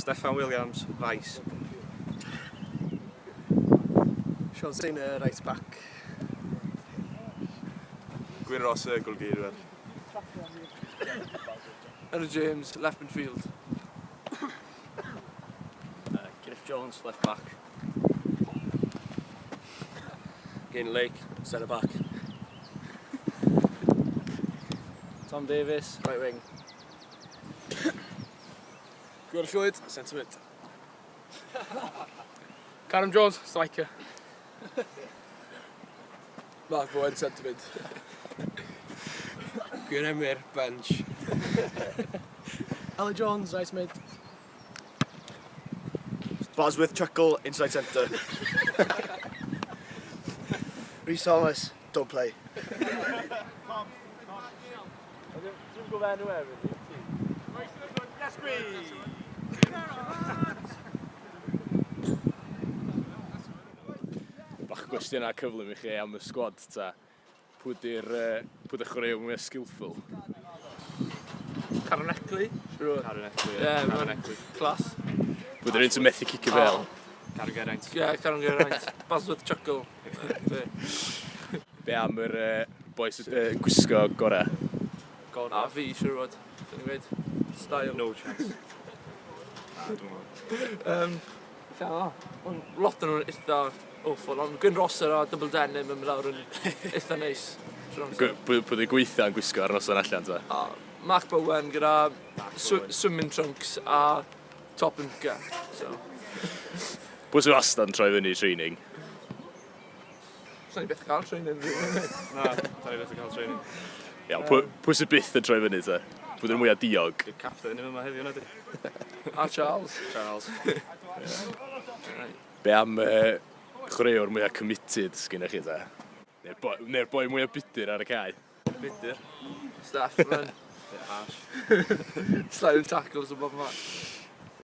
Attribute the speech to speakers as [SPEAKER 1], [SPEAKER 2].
[SPEAKER 1] Steffan Williams, Vice.
[SPEAKER 2] Sean Sainer, right back.
[SPEAKER 3] Gwyn Ross, goalgearwer.
[SPEAKER 2] Henry James, left midfield.
[SPEAKER 1] Griff Jones, left back. Gain Lake, centre back. Tom Davis, right wing.
[SPEAKER 2] Gordon Floyd, centre mid. Callum Jones, striker. Mark Bowen, centre mid. Gwyn Emyr, bench. Ellie Jones, right mid.
[SPEAKER 4] Bosworth Chuckle, inside centre. Rhys Thomas, don't play.
[SPEAKER 5] Bach gwestiwn a cyflym I chi am y sgwad ta. Pwy y chwaraew mwy skillful?
[SPEAKER 2] Karen Eckley.
[SPEAKER 1] Karen Eckley,
[SPEAKER 2] Karen Eckley. Class.
[SPEAKER 5] Pwy yr un sy'n methu cicio fel?
[SPEAKER 1] Karen Geraint.
[SPEAKER 2] Karen Geraint. Bosworth Chuckle.
[SPEAKER 5] Be am yr boes gwisgo gorau?
[SPEAKER 2] A fi, siwr fod. Dwi'n gweud. Style.
[SPEAKER 1] No chance.
[SPEAKER 2] Lot yn nhw'n eitha awful, ond Gwyn Rosser a double denim yn mynd lawr yn eitha neis.
[SPEAKER 5] Pwy gweithio yn gwisgo ar noson allan ta?
[SPEAKER 2] Mark Bowen gyda swimming trunks a top and gear. So.
[SPEAKER 5] Pwy sy'n wastad yn troi fyny I training?
[SPEAKER 2] Sa'n ni beth cael training.
[SPEAKER 1] Na, da ni beth yn cael training.
[SPEAKER 5] Iawn, pwy sy'n byth yn troi fyny ta? Pwy ydyn mwyaf diog?
[SPEAKER 1] Dy'r captain yma heddiw na di.
[SPEAKER 2] A Charles.
[SPEAKER 1] Charles.
[SPEAKER 5] Be am chwaraewr mwyaf committed sgynnych chi ta? Neu'r boi mwyaf budur ar y cae?
[SPEAKER 1] Bitter.
[SPEAKER 2] Steph, man.
[SPEAKER 1] Bit harsh.
[SPEAKER 2] Sliding tackles and bob man.